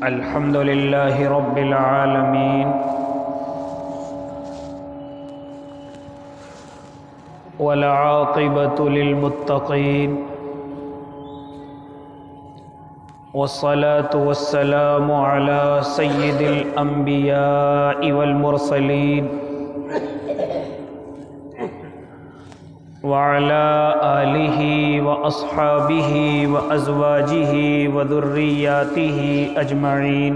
الحمد لله رب العالمين والعاقبة للمتقين والصلاة والسلام على سيد الأنبياء والمرسلين وعلى آله وأصحابه وأزواجه وذرياته أجمعين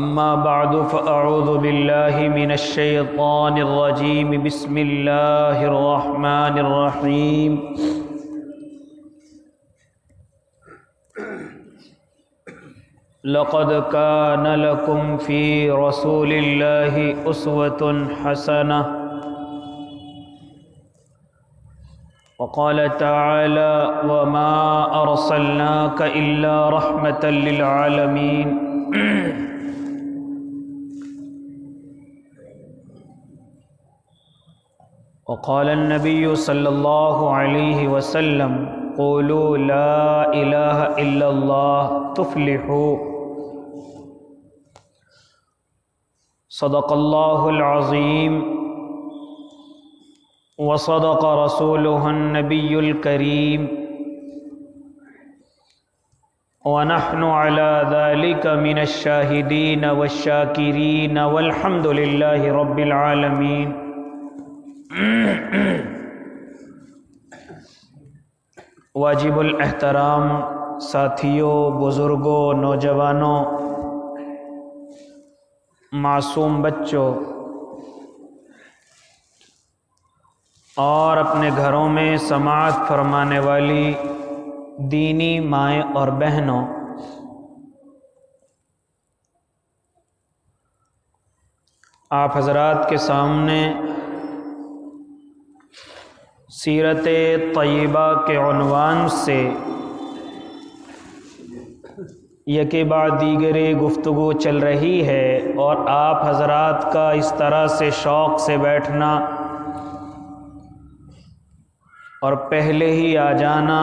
أما بعد فأعوذ بالله من الشيطان الرجيم بسم الله الرحمن الرحيم لقد كان لكم في رسول الله أسوة حسنة وقال تعالى وما أرسلناك إلا رحمة للعالمين وقال النبي صلى الله عليه وسلم قولوا لا إله إلا الله تفلحوا صدق الله العظيم وصدق رسوله النبي الكريم ونحن على ذلك من الشاهدين والشاكرين والحمد لله رب العالمين واجب الاحترام ساتھیوں، بزرگوں، نوجوانوں، معصوم بچوں اور اپنے گھروں میں سماعت فرمانے والی دینی مائیں اور بہنوں، آپ حضرات کے سامنے سیرت طیبہ کے عنوان سے یکے بعد دیگرے گفتگو چل رہی ہے اور آپ حضرات کا اس طرح سے شوق سے بیٹھنا اور پہلے ہی آ جانا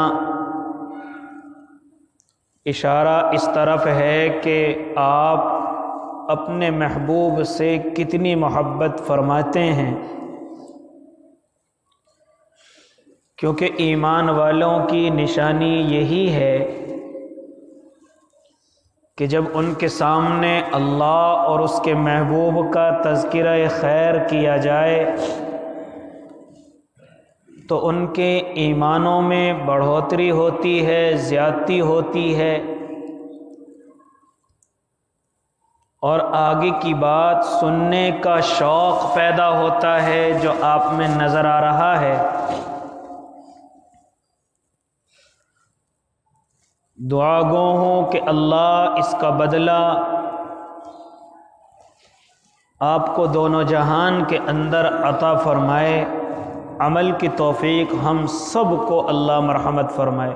اشارہ اس طرف ہے کہ آپ اپنے محبوب سے کتنی محبت فرماتے ہیں، کیونکہ ایمان والوں کی نشانی یہی ہے کہ جب ان کے سامنے اللہ اور اس کے محبوب کا تذکرہ خیر کیا جائے تو ان کے ایمانوں میں بڑھوتری ہوتی ہے، زیادتی ہوتی ہے، اور آگے کی بات سننے کا شوق پیدا ہوتا ہے جو آپ میں نظر آ رہا ہے۔ دعا گو ہوں کہ اللہ اس کا بدلہ آپ کو دونوں جہان کے اندر عطا فرمائے، عمل کی توفیق ہم سب کو اللہ مرحمت فرمائے۔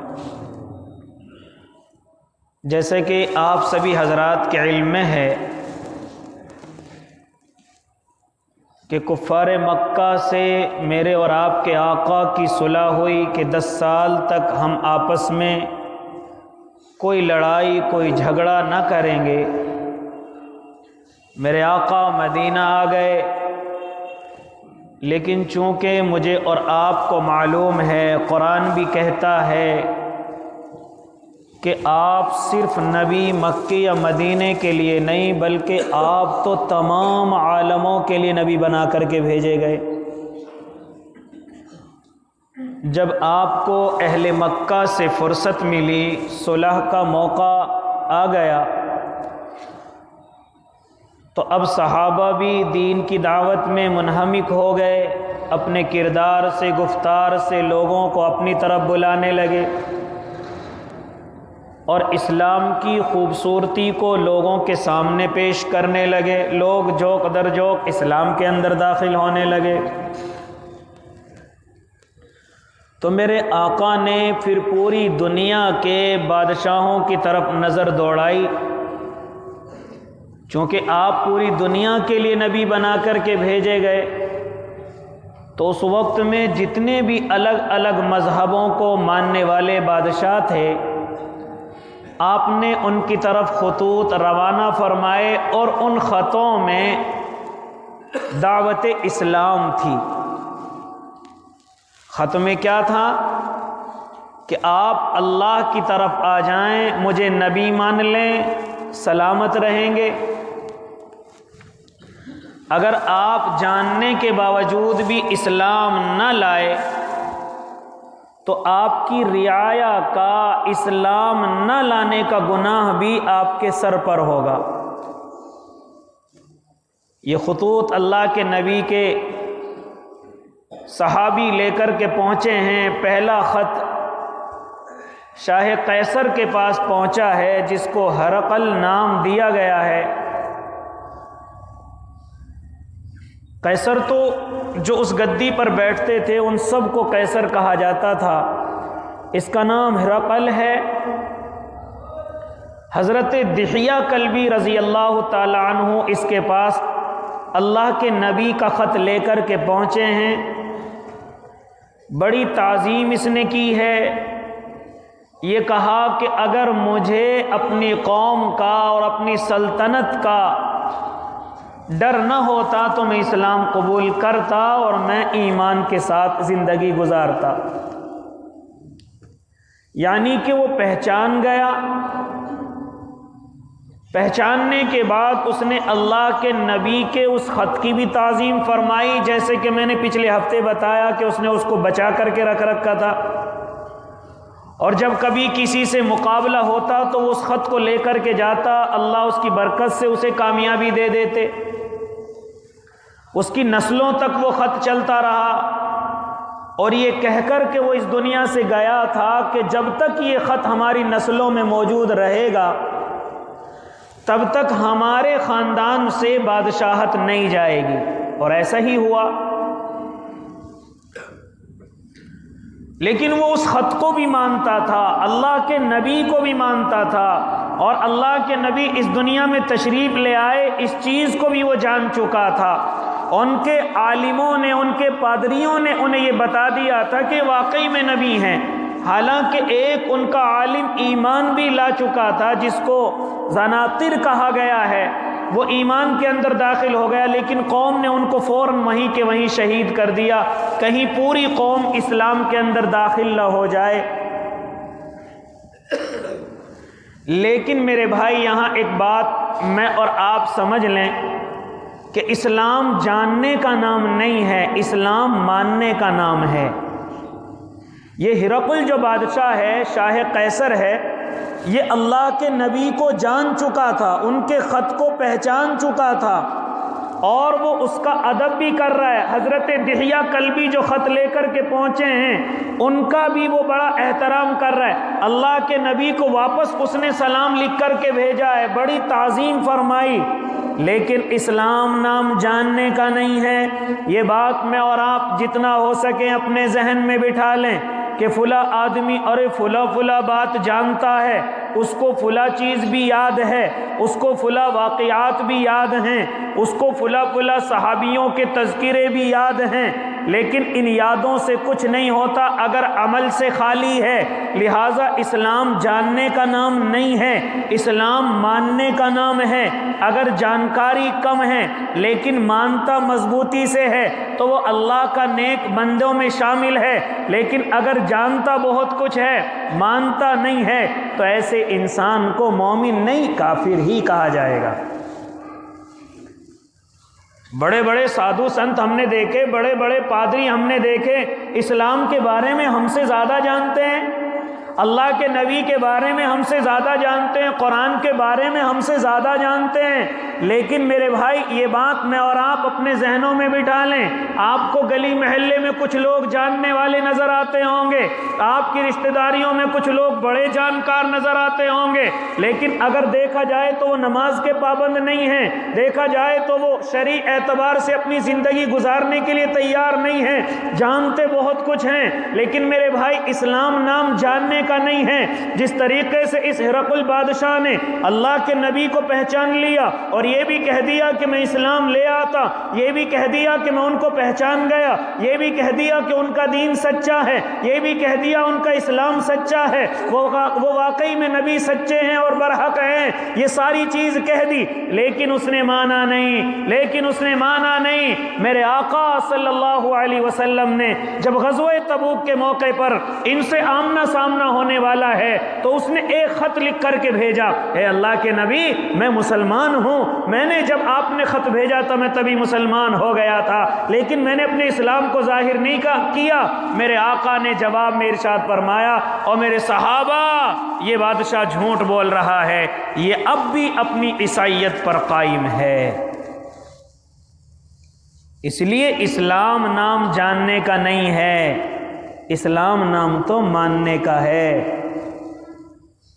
جیسے کہ آپ سبھی حضرات کے علم میں ہے کہ کفار مکہ سے میرے اور آپ کے آقا کی صلح ہوئی کہ 10 سال تک ہم آپس میں کوئی لڑائی کوئی جھگڑا نہ کریں گے۔ میرے آقا مدینہ آ گئے، لیکن چونکہ مجھے اور آپ کو معلوم ہے، قرآن بھی کہتا ہے کہ آپ صرف نبی مکے یا مدینے کے لیے نہیں بلکہ آپ تو تمام عالموں کے لیے نبی بنا کر کے بھیجے گئے۔ جب آپ کو اہل مکہ سے فرصت ملی، صلح کا موقع آ گیا، تو اب صحابہ بھی دین کی دعوت میں منہمک ہو گئے، اپنے کردار سے گفتار سے لوگوں کو اپنی طرف بلانے لگے اور اسلام کی خوبصورتی کو لوگوں کے سامنے پیش کرنے لگے، لوگ جوق در جوق اسلام کے اندر داخل ہونے لگے۔ تو میرے آقا نے پھر پوری دنیا کے بادشاہوں کی طرف نظر دوڑائی، چونکہ آپ پوری دنیا کے لیے نبی بنا کر کے بھیجے گئے، تو اس وقت میں جتنے بھی الگ الگ مذہبوں کو ماننے والے بادشاہ تھے، آپ نے ان کی طرف خطوط روانہ فرمائے اور ان خطوں میں دعوت اسلام تھی۔ خط میں کیا تھا کہ آپ اللہ کی طرف آ جائیں، مجھے نبی مان لیں، سلامت رہیں گے۔ اگر آپ جاننے کے باوجود بھی اسلام نہ لائے تو آپ کی رعایا کا اسلام نہ لانے کا گناہ بھی آپ کے سر پر ہوگا۔ یہ خطوط اللہ کے نبی کے صحابی لے کر کے پہنچے ہیں۔ پہلا خط شاہ قیصر کے پاس پہنچا ہے، جس کو ہرقل نام دیا گیا ہے۔ قیصر تو جو اس گدی پر بیٹھتے تھے ان سب کو قیصر کہا جاتا تھا، اس کا نام ہرقل ہے۔ حضرت دحیہ کلبی رضی اللہ تعالی عنہ اس کے پاس اللہ کے نبی کا خط لے کر کے پہنچے ہیں۔ بڑی تعظیم اس نے کی ہے، یہ کہا کہ اگر مجھے اپنی قوم کا اور اپنی سلطنت کا ڈر نہ ہوتا تو میں اسلام قبول کرتا اور میں ایمان کے ساتھ زندگی گزارتا۔ یعنی کہ وہ پہچان گیا۔ پہچاننے کے بعد اس نے اللہ کے نبی کے اس خط کی بھی تعظیم فرمائی، جیسے کہ میں نے پچھلے ہفتے بتایا کہ اس نے اس کو بچا کر کے رکھ رکھا تھا، اور جب کبھی کسی سے مقابلہ ہوتا تو وہ اس خط کو لے کر کے جاتا، اللہ اس کی برکت سے اسے کامیابی دے دیتے۔ اس کی نسلوں تک وہ خط چلتا رہا، اور یہ کہہ کر کہ وہ اس دنیا سے گیا تھا کہ جب تک یہ خط ہماری نسلوں میں موجود رہے گا تب تک ہمارے خاندان سے بادشاہت نہیں جائے گی، اور ایسا ہی ہوا۔ لیکن وہ اس خط کو بھی مانتا تھا، اللہ کے نبی کو بھی مانتا تھا، اور اللہ کے نبی اس دنیا میں تشریف لے آئے اس چیز کو بھی وہ جان چکا تھا۔ ان کے عالموں نے، ان کے پادریوں نے انہیں یہ بتا دیا تھا کہ واقعی میں نبی ہیں، حالانکہ ایک ان کا عالم ایمان بھی لا چکا تھا جس کو زناتر کہا گیا ہے، وہ ایمان کے اندر داخل ہو گیا، لیکن قوم نے ان کو فوراً وہیں کے وہیں شہید کر دیا، کہیں پوری قوم اسلام کے اندر داخل نہ ہو جائے۔ لیکن میرے بھائی یہاں ایک بات میں اور آپ سمجھ لیں کہ اسلام جاننے کا نام نہیں ہے، اسلام ماننے کا نام ہے۔ یہ ہرقل جو بادشاہ ہے، شاہ قیصر ہے، یہ اللہ کے نبی کو جان چکا تھا، ان کے خط کو پہچان چکا تھا، اور وہ اس کا ادب بھی کر رہا ہے۔ حضرت دحیہ کلبی جو خط لے کر کے پہنچے ہیں ان کا بھی وہ بڑا احترام کر رہا ہے۔ اللہ کے نبی کو واپس اس نے سلام لکھ کر کے بھیجا ہے، بڑی تعظیم فرمائی، لیکن اسلام نام جاننے کا نہیں ہے۔ یہ بات میں اور آپ جتنا ہو سکے اپنے ذہن میں بٹھا لیں کہ فلاں آدمی ارے فلاں بات جانتا ہے، اس کو فلاں چیز بھی یاد ہے، اس کو فلاں واقعات بھی یاد ہیں، اس کو فلاں صحابیوں کے تذکرے بھی یاد ہیں، لیکن ان یادوں سے کچھ نہیں ہوتا اگر عمل سے خالی ہے۔ لہٰذا اسلام جاننے کا نام نہیں ہے، اسلام ماننے کا نام ہے۔ اگر جانکاری کم ہے لیکن مانتا مضبوطی سے ہے تو وہ اللہ کا نیک بندوں میں شامل ہے، لیکن اگر جانتا بہت کچھ ہے مانتا نہیں ہے تو ایسے انسان کو مومن نہیں کافر ہی کہا جائے گا۔ بڑے بڑے سادھو سنت ہم نے دیکھے، بڑے بڑے پادری ہم نے دیکھے، اسلام کے بارے میں ہم سے زیادہ جانتے ہیں، اللہ کے نبی کے بارے میں ہم سے زیادہ جانتے ہیں، قرآن کے بارے میں ہم سے زیادہ جانتے ہیں، لیکن میرے بھائی یہ بات میں اور آپ اپنے ذہنوں میں بٹھا لیں۔ آپ کو گلی محلے میں کچھ لوگ جاننے والے نظر آتے ہوں گے، آپ کی رشتہ داریوں میں کچھ لوگ بڑے جانکار نظر آتے ہوں گے، لیکن اگر دیکھا جائے تو وہ نماز کے پابند نہیں ہیں، دیکھا جائے تو وہ شرعی اعتبار سے اپنی زندگی گزارنے کے لیے تیار نہیں ہیں، جانتے بہت کچھ ہیں، لیکن میرے بھائی اسلام نام جاننے کا نہیں ہے۔ جس طریقے سے اس ہرقل بادشاہ نے اللہ کے نبی کو پہچان لیا اور یہ بھی کہہ دیا کہ میں اسلام لے آتا، یہ بھی کہہ دیا کہ میں ان کو پہچان گیا، یہ بھی کہہ دیا کہ ان کا دین سچا ہے، یہ بھی کہہ دیا ان کا اسلام سچا ہے، وہ واقعی میں نبی سچے ہیں اور برحق ہیں، یہ ساری چیز کہہ دی، لیکن اس نے مانا نہیں۔ میرے آقا صلی اللہ علیہ وسلم نے جب غزوہ تبوک کے موقع پر ان سے آمنا سامنا ہونے والا ہے تو اس نے ایک خط لکھ کر کے بھیجا، اے اللہ کے نبی میں مسلمان ہوں، میں نے جب آپ نے خط بھیجا تو میں تبھی مسلمان ہو گیا تھا، لیکن میں نے اپنے اسلام کو ظاہر نہیں کیا۔ میرے آقا نے جواب میں ارشاد فرمایا، اور میرے صحابہ یہ بادشاہ جھوٹ بول رہا ہے، یہ اب بھی اپنی عیسائیت پر قائم ہے۔ اس لیے اسلام نام جاننے کا نہیں ہے، اسلام نام تو ماننے کا ہے۔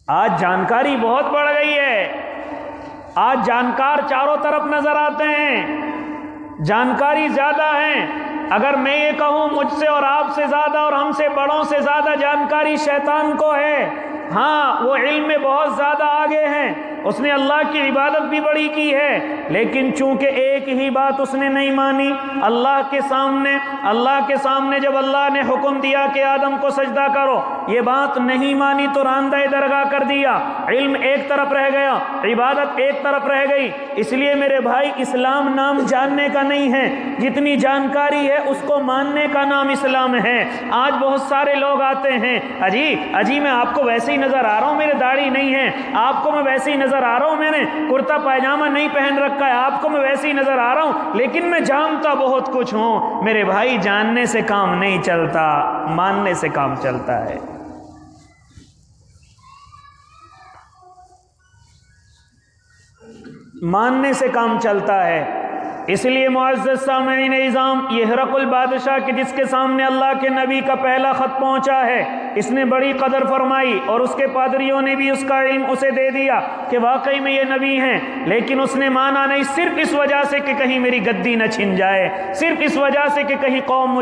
آج جانکاری بہت بڑھ گئی ہے، آج جانکار چاروں طرف نظر آتے ہیں، جانکاری زیادہ ہیں۔ اگر میں یہ کہوں مجھ سے اور آپ سے زیادہ اور ہم سے بڑوں سے زیادہ جانکاری شیطان کو ہے، ہاں وہ علم میں بہت زیادہ آگے ہیں، اس نے اللہ کی عبادت بھی بڑی کی ہے، لیکن چونکہ ایک ہی بات اس نے نہیں مانی، اللہ کے سامنے جب اللہ نے حکم دیا کہ آدم کو سجدہ کرو، یہ بات نہیں مانی تو راندہ درگاہ کر دیا، علم ایک طرف رہ گیا، عبادت ایک طرف رہ گئی۔ اس لیے میرے بھائی اسلام نام جاننے کا نہیں ہے، جتنی جانکاری ہے اس کو ماننے کا نام اسلام ہے۔ آج بہت سارے لوگ آتے ہیں، اجی میں آپ کو ویسے ہی نظر آ رہا ہوں، میرے داڑھی نہیں ہے، آپ کو میں ویسے ہی نظر آ رہا ہوں، میں نے کرتا پائجامہ نہیں پہن رکھا ہے، آپ کو میں ویسے ہی نظر آ رہا ہوں، لیکن میں جانتا بہت کچھ ہوں۔ میرے بھائی جاننے سے کام نہیں چلتا، ماننے سے کام چلتا ہے۔ ماننے سے کام چلتا ہے۔ اس لیے معزز سامعین اعظام، یہ ہرقل بادشاہ کہ جس کے سامنے اللہ کے نبی کا پہلا خط پہنچا ہے، اس نے بڑی قدر فرمائی اور اس کے پادریوں نے بھی اس کا علم اسے دے دیا کہ واقعی میں یہ نبی ہیں، لیکن اس نے مانا نہیں، صرف اس وجہ سے کہ کہیں میری گدی نہ چھن جائے، صرف اس وجہ سے کہ کہیں قوم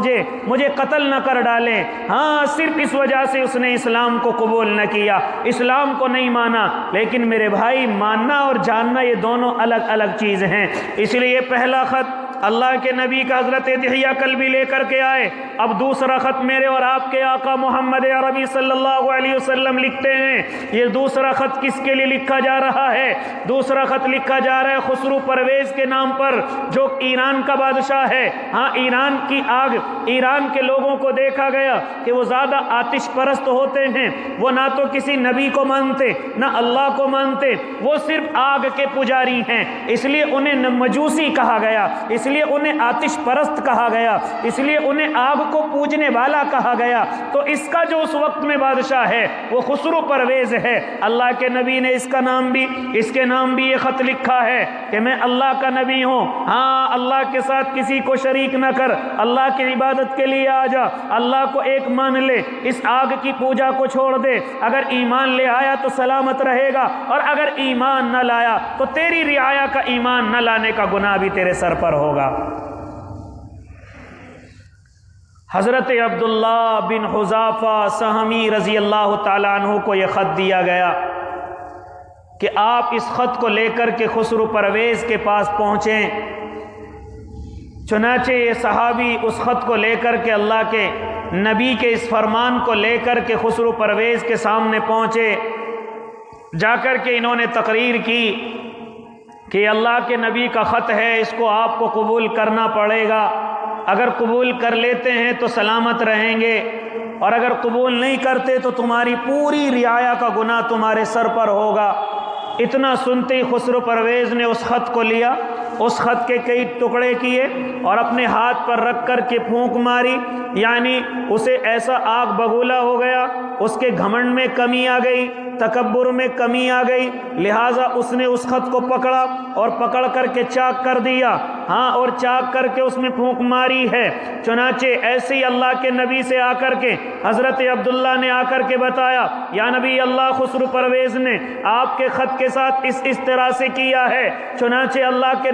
مجھے قتل نہ کر ڈالے، ہاں صرف اس وجہ سے اس نے اسلام کو قبول نہ کیا، اسلام کو نہیں مانا۔ لیکن میرے بھائی ماننا اور جاننا یہ دونوں الگ الگ چیز ہیں۔ اس لیے پہلا خط اللہ کے نبی کا حضرت دحیہ کلبی لے کر کے آئے، اب دوسرا خط میرے اور آپ کے آقا محمد عربی صلی اللہ علیہ وسلم لکھتے ہیں۔ یہ دوسرا خط کس کے لیے لکھا جا رہا ہے؟ دوسرا خط لکھا جا رہا ہے خسرو پرویز کے نام پر، جو ایران کا بادشاہ ہے۔ ہاں ایران کی آگ، ایران کے لوگوں کو دیکھا گیا کہ وہ زیادہ آتش پرست ہوتے ہیں، وہ نہ تو کسی نبی کو مانتے نہ اللہ کو مانتے، وہ صرف آگ کے پجاری ہیں، اس لیے انہیں مجوسی کہا گیا، اس لیے انہیں آتش پرست کہا گیا، اس لیے انہیں آگ کو پوجنے والا کہا گیا۔ تو اس کا جو اس وقت میں بادشاہ ہے وہ خسرو پرویز ہے۔ اللہ کے نبی نے اس کے نام بھی یہ خط لکھا ہے کہ میں اللہ کا نبی ہوں، ہاں اللہ کے ساتھ کسی کو شریک نہ کر، اللہ کی عبادت کے لیے آ جا، اللہ کو ایک مان لے، اس آگ کی پوجا کو چھوڑ دے، اگر ایمان لے آیا تو سلامت رہے گا، اور اگر ایمان نہ لایا تو تیری رعایا کا ایمان نہ لانے کا گناہ بھی تیرے سر پر ہوگا۔ حضرت عبداللہ بن حذافہ سہمی رضی اللہ تعالیٰ عنہ کو یہ خط دیا گیا کہ آپ اس خط کو لے کر کے خسرو پرویز کے پاس پہنچیں۔ چنانچہ یہ صحابی اس خط کو لے کر کے اللہ کے نبی کے اس فرمان کو لے کر کے خسرو پرویز کے سامنے پہنچے۔ جا کر کے انہوں نے تقریر کی کہ اللہ کے نبی کا خط ہے، اس کو آپ کو قبول کرنا پڑے گا، اگر قبول کر لیتے ہیں تو سلامت رہیں گے، اور اگر قبول نہیں کرتے تو تمہاری پوری رعایا کا گناہ تمہارے سر پر ہوگا۔ اتنا سنتے ہی خسرو پرویز نے اس خط کو لیا، اس خط کے کئی ٹکڑے کیے اور اپنے ہاتھ پر رکھ کر کے پھونک ماری، یعنی اسے ایسا آگ بگولا ہو گیا، اس کے گھمنڈ میں کمی آ گئی، تکبر میں کمی آ گئی، لہٰذا اس نے اس خط کو پکڑا اور پکڑ کر کے چاک کر دیا، ہاں اور چاک کر کے اس میں پھونک ماری ہے۔ چنانچہ ایسے ہی اللہ کے نبی سے آ کر کے حضرت عبداللہ نے آ کر کے بتایا، یا نبی اللہ خسرو پرویز نے آپ کے خط کے ساتھ اس طرح سے کیا ہے۔ چنانچہ اللہ کے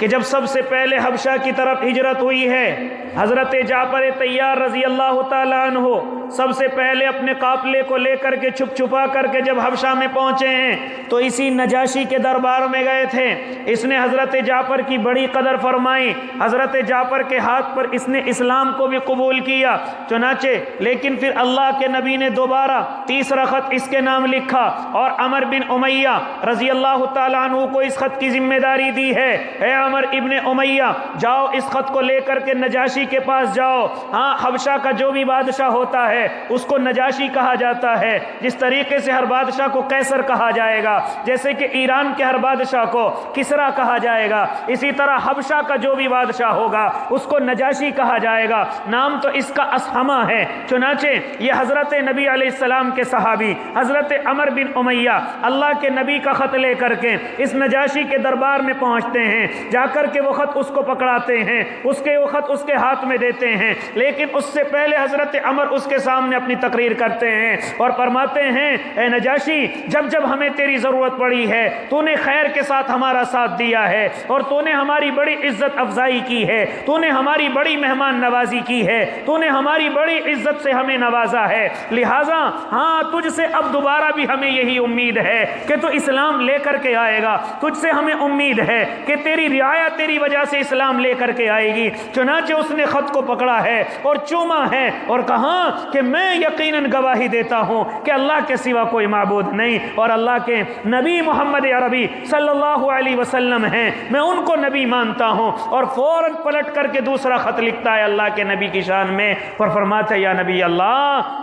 کہ جب سب سے پہلے حبشہ کی طرف ہجرت ہوئی ہے، حضرت جعفر طیار رضی اللہ تعالیٰ عنہ سب سے پہلے اپنے قافلے کو لے کر کے چھپ چھپا کر کے جب حبشہ میں پہنچے ہیں تو اسی نجاشی کے دربار میں گئے تھے۔ اس نے حضرت جعفر کی بڑی قدر فرمائی، حضرت جعفر کے ہاتھ پر اس نے اسلام کو بھی قبول کیا۔ چنانچہ لیکن پھر اللہ کے نبی نے دوبارہ تیسرا خط اس کے نام لکھا اور عمر بن امیہ رضی اللہ تعالیٰ عنہ کو اس خط کی ذمہ داری دی ہے، اے عمر ابن امیہ جاؤ اس خط کو لے کر کے نجاشی کے پاس جاؤ۔ ہاں، حبشہ کا جو بھی بادشاہ ہوتا ہے اس کو نجاشی کہا جاتا ہے، جس طریقے سے ہر بادشاہ کو قیصر کہا جائے گا، جیسے کہ ایران کے ہر بادشاہ کو کسرا کہا جائے گا، اسی طرح حبشہ کا جو بھی بادشاہ ہوگا اس کو نجاشی کہا جائے گا۔ نام تو اس کا اسحمہ ہے۔ چنانچہ یہ حضرت نبی علیہ السلام کے صحابی حضرت عمر بن امیہ اللہ کے نبی کا خط لے کر کے اس نجاشی کے دربار میں پہنچتے ہیں، جا کر کے وہ خط اس کو پکڑاتے ہیں، وہ خط اس کے ہاتھ میں دیتے ہیں، لیکن اس سے پہلے حضرت عمر اس کے سامنے اپنی تقریر کرتے ہیں اور فرماتے ہیں، اے نجاشی جب جب ہمیں تیری ضرورت پڑی ہے تو نے خیر کے ساتھ ہمارا ساتھ دیا ہے اور تو نے ہماری بڑی عزت افزائی کی ہے، تو نے ہماری بڑی مہمان نوازی کی ہے، تو نے ہماری بڑی عزت سے ہمیں نوازا ہے، لہٰذا ہاں تجھ سے اب دوبارہ بھی ہمیں یہی امید ہے کہ تو اسلام لے کر کے آئے گا، تجھ سے ہمیں امید ہے کہ تیری رعایا تیری وجہ سے اسلام لے کر کے آئے گی۔ چنانچہ اس نے خط کو پکڑا ہے اور چوما ہے اور کہا کہ میں یقیناً گواہی دیتا ہوں کہ اللہ کے سوا کوئی معبود نہیں اور اللہ کے نبی محمد عربی صلی اللہ علیہ وسلم ہیں، میں ان کو نبی مانتا ہوں، اور فوراً پلٹ کر کے دوسرا خط لکھتا ہے اللہ کے نبی کی شان میں اور فرماتا ہے، یا نبی اللہ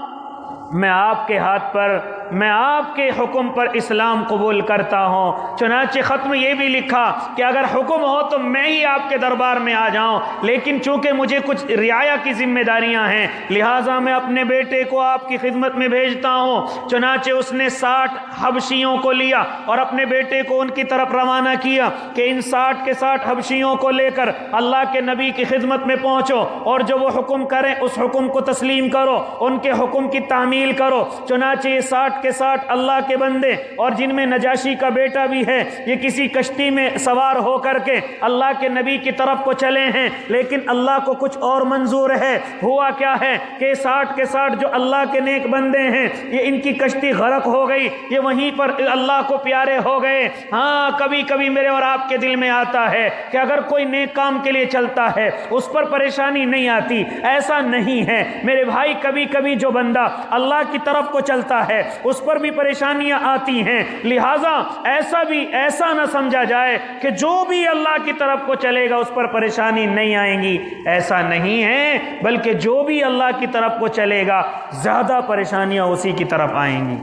میں آپ کے ہاتھ پر، میں آپ کے حکم پر اسلام قبول کرتا ہوں۔ چنانچہ خط میں یہ بھی لکھا کہ اگر حکم ہو تو میں ہی آپ کے دربار میں آ جاؤں، لیکن چونکہ مجھے کچھ رعایا کی ذمہ داریاں ہیں لہٰذا میں اپنے بیٹے کو آپ کی خدمت میں بھیجتا ہوں۔ چنانچہ اس نے 60 حبشیوں کو لیا اور اپنے بیٹے کو ان کی طرف روانہ کیا کہ ان 60 کے 60 حبشیوں کو لے کر اللہ کے نبی کی خدمت میں پہنچو اور جو وہ حکم کریں اس حکم کو تسلیم کرو، ان کے حکم کی تعمیل کرو۔ چنانچہ یہ 60 کے 60 اللہ کے بندے اور جن میں نجاشی کا بیٹا بھی ہے، یہ کسی کشتی میں سوار ہو کر کے اللہ کے نبی کی طرف کو چلے ہیں، لیکن اللہ کو کچھ اور منظور ہے۔ ہوا کیا ہے کہ 60 کے 60 جو اللہ کے نیک بندے ہیں یہ ان کی کشتی غرق ہو گئی، یہ وہیں پر اللہ کو پیارے ہو گئے۔ ہاں، کبھی کبھی میرے اور آپ کے دل میں آتا ہے کہ اگر کوئی نیک کام کے لیے چلتا ہے اس پر پریشانی نہیں آتی، ایسا نہیں ہے میرے بھائی، کبھی کبھی جو بندہ اللہ کی طرف کو چلتا ہے اس پر بھی پریشانیاں آتی ہیں، لہٰذا ایسا نہ سمجھا جائے کہ جو بھی اللہ کی طرف کو چلے گا اس پر پریشانی نہیں آئیں گی، ایسا نہیں ہے، بلکہ جو بھی اللہ کی طرف کو چلے گا زیادہ پریشانیاں اسی کی طرف آئیں گی۔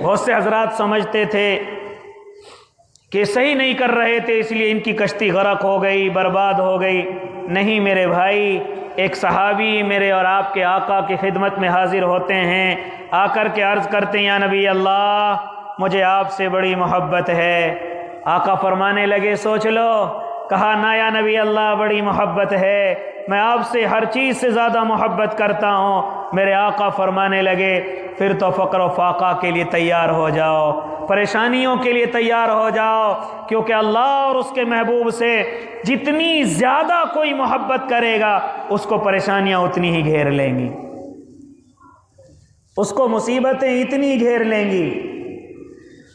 بہت سے حضرات سمجھتے تھے کہ صحیح نہیں کر رہے تھے اس لیے ان کی کشتی غرق ہو گئی، برباد ہو گئی۔ نہیں میرے بھائی، ایک صحابی میرے اور آپ کے آقا کی خدمت میں حاضر ہوتے ہیں، آ کر کے عرض کرتے ہیں، یا نبی اللہ مجھے آپ سے بڑی محبت ہے۔ آقا فرمانے لگے، سوچ لو۔ کہا، نا یا نبی اللہ بڑی محبت ہے، میں آپ سے ہر چیز سے زیادہ محبت کرتا ہوں۔ میرے آقا فرمانے لگے، پھر تو فقر و فاقہ کے لیے تیار ہو جاؤ، پریشانیوں کے لیے تیار ہو جاؤ، کیونکہ اللہ اور اس کے محبوب سے جتنی زیادہ کوئی محبت کرے گا اس کو پریشانیاں اتنی ہی گھیر لیں گی، اس کو مصیبتیں اتنی گھیر لیں گی۔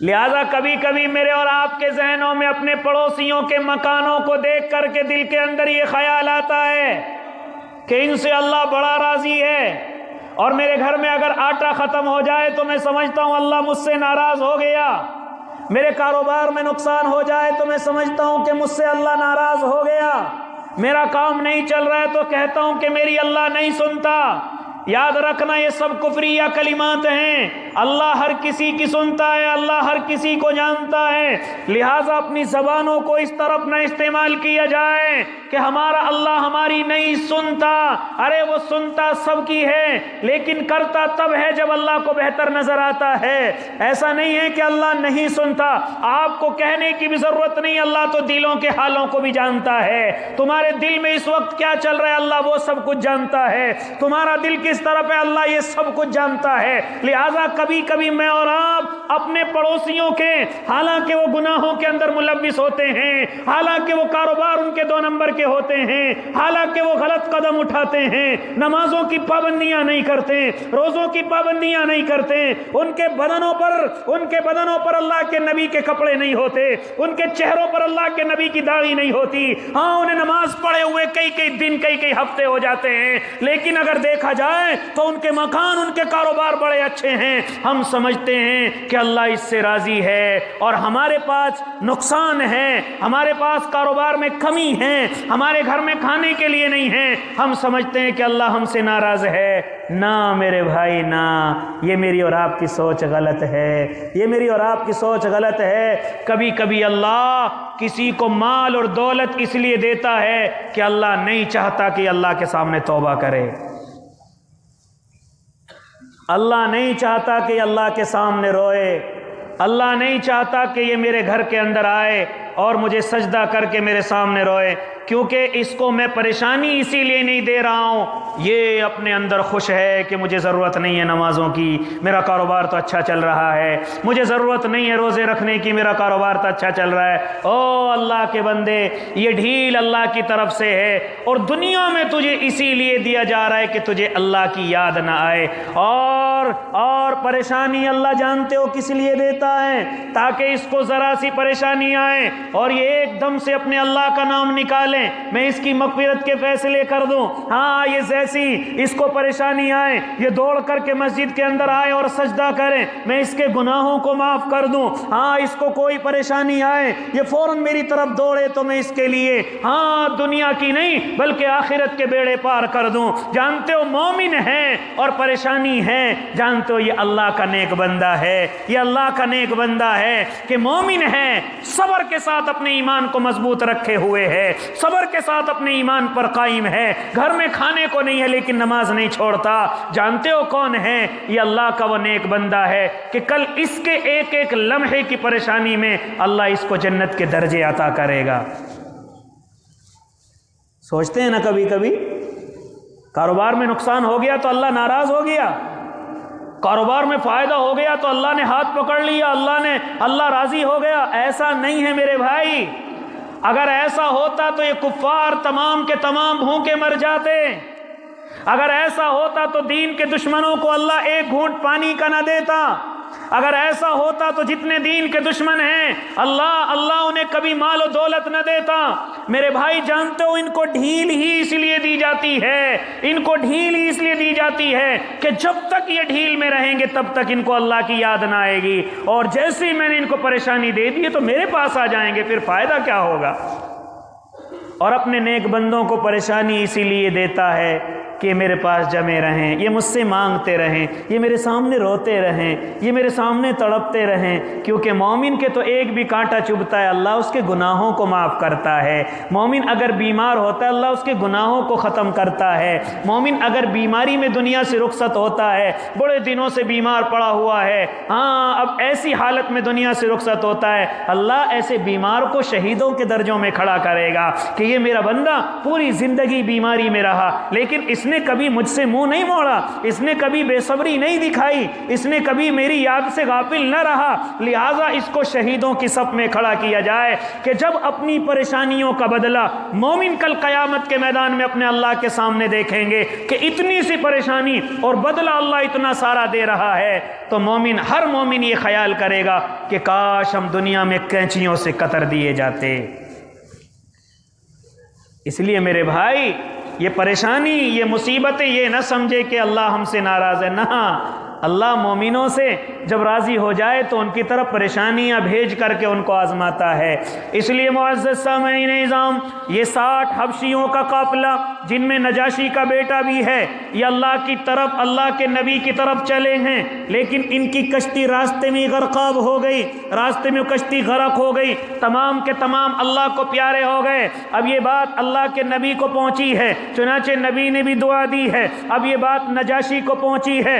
لہذا کبھی کبھی میرے اور آپ کے ذہنوں میں اپنے پڑوسیوں کے مکانوں کو دیکھ کر کے دل کے اندر یہ خیال آتا ہے کہ ان سے اللہ بڑا راضی ہے، اور میرے گھر میں اگر آٹا ختم ہو جائے تو میں سمجھتا ہوں اللہ مجھ سے ناراض ہو گیا، میرے کاروبار میں نقصان ہو جائے تو میں سمجھتا ہوں کہ مجھ سے اللہ ناراض ہو گیا، میرا کام نہیں چل رہا ہے تو کہتا ہوں کہ میری اللہ نہیں سنتا۔ یاد رکھنا یہ سب کفریہ کلمات ہیں، اللہ ہر کسی کی سنتا ہے، اللہ ہر کسی کو جانتا ہے، لہٰذا اپنی زبانوں کو اس طرف نہ استعمال کیا جائے کہ ہمارا اللہ ہماری نہیں سنتا۔ ارے وہ سنتا سب کی ہے، لیکن کرتا تب ہے جب اللہ کو بہتر نظر آتا ہے۔ ایسا نہیں ہے کہ اللہ نہیں سنتا، آپ کو کہنے کی بھی ضرورت نہیں، اللہ تو دلوں کے حالوں کو بھی جانتا ہے۔ تمہارے دل میں اس وقت کیا چل رہا ہے اللہ وہ سب کچھ جانتا ہے، تمہارا دل کس طرف ہے اللہ یہ سب کچھ جانتا ہے۔ لہٰذا کبھی کبھی میں اور آپ اپنے پڑوسیوں کے، حالانکہ وہ گناہوں کے اندر ملوث ہوتے ہیں، حالانکہ وہ کاروبار ان کے 2 نمبر کے ہوتے ہیں، حالانکہ وہ غلط قدم اٹھاتے ہیں، نمازوں کی پابندیاں نہیں کرتے، روزوں کی پابندیاں نہیں کرتے، ان کے بدنوں پر اللہ کے نبی کے کپڑے نہیں ہوتے، ان کے چہروں پر اللہ کے نبی کی داڑھی نہیں ہوتی، ہاں انہیں نماز پڑھے ہوئے کئی دن کئی ہفتے ہو جاتے ہیں، لیکن اگر دیکھا جائے تو ان کے مکان، ان کے کاروبار بڑے اچھے ہیں۔ ہم سمجھتے ہیں کہ اللہ اس سے راضی ہے، اور ہمارے پاس نقصان ہے، ہمارے پاس کاروبار میں کمی ہے، ہمارے گھر میں کھانے کے لیے نہیں ہے، ہم سمجھتے ہیں کہ اللہ ہم سے ناراض ہے۔ نہ میرے بھائی نہ، یہ میری اور آپ کی سوچ غلط ہے، یہ میری اور آپ کی سوچ غلط ہے۔ کبھی کبھی اللہ کسی کو مال اور دولت اس لیے دیتا ہے کہ اللہ نہیں چاہتا کہ اللہ کے سامنے توبہ کرے، اللہ نہیں چاہتا کہ اللہ کے سامنے روئے، اللہ نہیں چاہتا کہ یہ میرے گھر کے اندر آئے اور مجھے سجدہ کر کے میرے سامنے روئے، کیونکہ اس کو میں پریشانی اسی لیے نہیں دے رہا ہوں، یہ اپنے اندر خوش ہے کہ مجھے ضرورت نہیں ہے نمازوں کی، میرا کاروبار تو اچھا چل رہا ہے، مجھے ضرورت نہیں ہے روزے رکھنے کی، میرا کاروبار تو اچھا چل رہا ہے۔ او اللہ کے بندے، یہ ڈھیل اللہ کی طرف سے ہے، اور دنیا میں تجھے اسی لیے دیا جا رہا ہے کہ تجھے اللہ کی یاد نہ آئے، اور پریشانی اللہ جانتے ہو کس لیے دیتا ہے، تاکہ اس کو ذرا سی پریشانی آئے اور یہ ایک دم سے اپنے اللہ کا نام نکالیں، میں اس کی مغفرت کے فیصلے کر دوں۔ ہاں یہ جیسی اس کو پریشانی آئے، یہ دوڑ کر کے مسجد کے اندر آئے اور سجدہ کریں، میں اس کے گناہوں کو معاف کر دوں۔ ہاں اس کو کوئی پریشانی آئے، یہ فوراً میری طرف دوڑے تو میں اس کے لیے دنیا کی نہیں بلکہ آخرت کے بیڑے پار کر دوں۔ جانتے ہو مومن ہے اور پریشانی ہے، جانتے ہو یہ اللہ کا نیک بندہ ہے، یہ اللہ کا نیک بندہ ہے کہ مومن ہے، صبر کے ساتھ اپنے ایمان کو مضبوط رکھے ہوئے ہے، صبر کے ساتھ اپنے ایمان پر قائم ہے، گھر میں کھانے کو نہیں ہے لیکن نماز نہیں چھوڑتا۔ جانتے ہو کون ہے؟ یہ اللہ کا وہ نیک بندہ ہے کہ کل اس کے ایک لمحے کی پریشانی میں اللہ اس کو جنت کے درجے عطا کرے گا۔ سوچتے ہیں نا کبھی کبھی کاروبار میں نقصان ہو گیا تو اللہ ناراض ہو گیا، کاروبار میں فائدہ ہو گیا تو اللہ نے ہاتھ پکڑ لیا، اللہ راضی ہو گیا۔ ایسا نہیں ہے میرے بھائی، اگر ایسا ہوتا تو یہ کفار تمام کے تمام بھوکے مر جاتے، اگر ایسا ہوتا تو دین کے دشمنوں کو اللہ ایک گھونٹ پانی کا نہ دیتا، اگر ایسا ہوتا تو جتنے دین کے دشمن ہیں اللہ انہیں کبھی مال و دولت نہ دیتا۔ میرے بھائی جانتے ہو ان کو ڈھیل ہی اس لیے دی جاتی ہے، ان کو ڈھیل ہی اس لیے دی جاتی ہے کہ جب تک یہ ڈھیل میں رہیں گے تب تک ان کو اللہ کی یاد نہ آئے گی، اور جیسے ہی میں نے ان کو پریشانی دے دی تو میرے پاس آ جائیں گے، پھر فائدہ کیا ہوگا۔ اور اپنے نیک بندوں کو پریشانی اسی لیے دیتا ہے کہ میرے پاس جمے رہیں، یہ مجھ سے مانگتے رہیں، یہ میرے سامنے روتے رہیں، یہ میرے سامنے تڑپتے رہیں، کیونکہ مومن کے تو ایک بھی کانٹا چبھتا ہے اللہ اس کے گناہوں کو معاف کرتا ہے۔ مومن اگر بیمار ہوتا ہے اللہ اس کے گناہوں کو ختم کرتا ہے۔ مومن اگر بیماری میں دنیا سے رخصت ہوتا ہے، بڑے دنوں سے بیمار پڑا ہوا ہے، اب ایسی حالت میں دنیا سے رخصت ہوتا ہے، اللہ ایسے بیمار کو شہیدوں کے درجوں میں کھڑا کرے گا کہ یہ میرا بندہ پوری زندگی بیماری میں رہا لیکن اس نے کبھی مجھ سے منہ نہیں موڑا، اس نے کبھی بے صبری نہیں دکھائی، اس نے کبھی میری یاد سے غافل نہ رہا، لہٰذا اس کو شہیدوں کی صف میں کھڑا کیا جائے کہ جب اپنی پریشانیوں کا بدلہ مومن کل قیامت کے میدان میں اپنے اللہ کے سامنے دیکھیں گے کہ اتنی سی پریشانی اور بدلہ اللہ اتنا سارا دے رہا ہے، تو ہر مومن یہ خیال کرے گا کہ کاش ہم دنیا میں کینچیوں سے قطر دیے جاتے۔ اس لیے میرے بھائی یہ پریشانی، یہ مصیبتیں یہ نہ سمجھے کہ اللہ ہم سے ناراض ہے، نہ، اللہ مومنوں سے جب راضی ہو جائے تو ان کی طرف پریشانیاں بھیج کر کے ان کو آزماتا ہے۔ اس لیے معزز سامعین نظام، یہ 60 حبشیوں کا قافلہ جن میں نجاشی کا بیٹا بھی ہے، یہ اللہ کی طرف، اللہ کے نبی کی طرف چلے ہیں، لیکن ان کی کشتی راستے میں غرقاب ہو گئی، راستے میں کشتی غرق ہو گئی، تمام کے تمام اللہ کو پیارے ہو گئے۔ اب یہ بات اللہ کے نبی کو پہنچی ہے، چنانچہ نبی نے بھی دعا دی ہے، اب یہ بات نجاشی کو پہنچی ہے،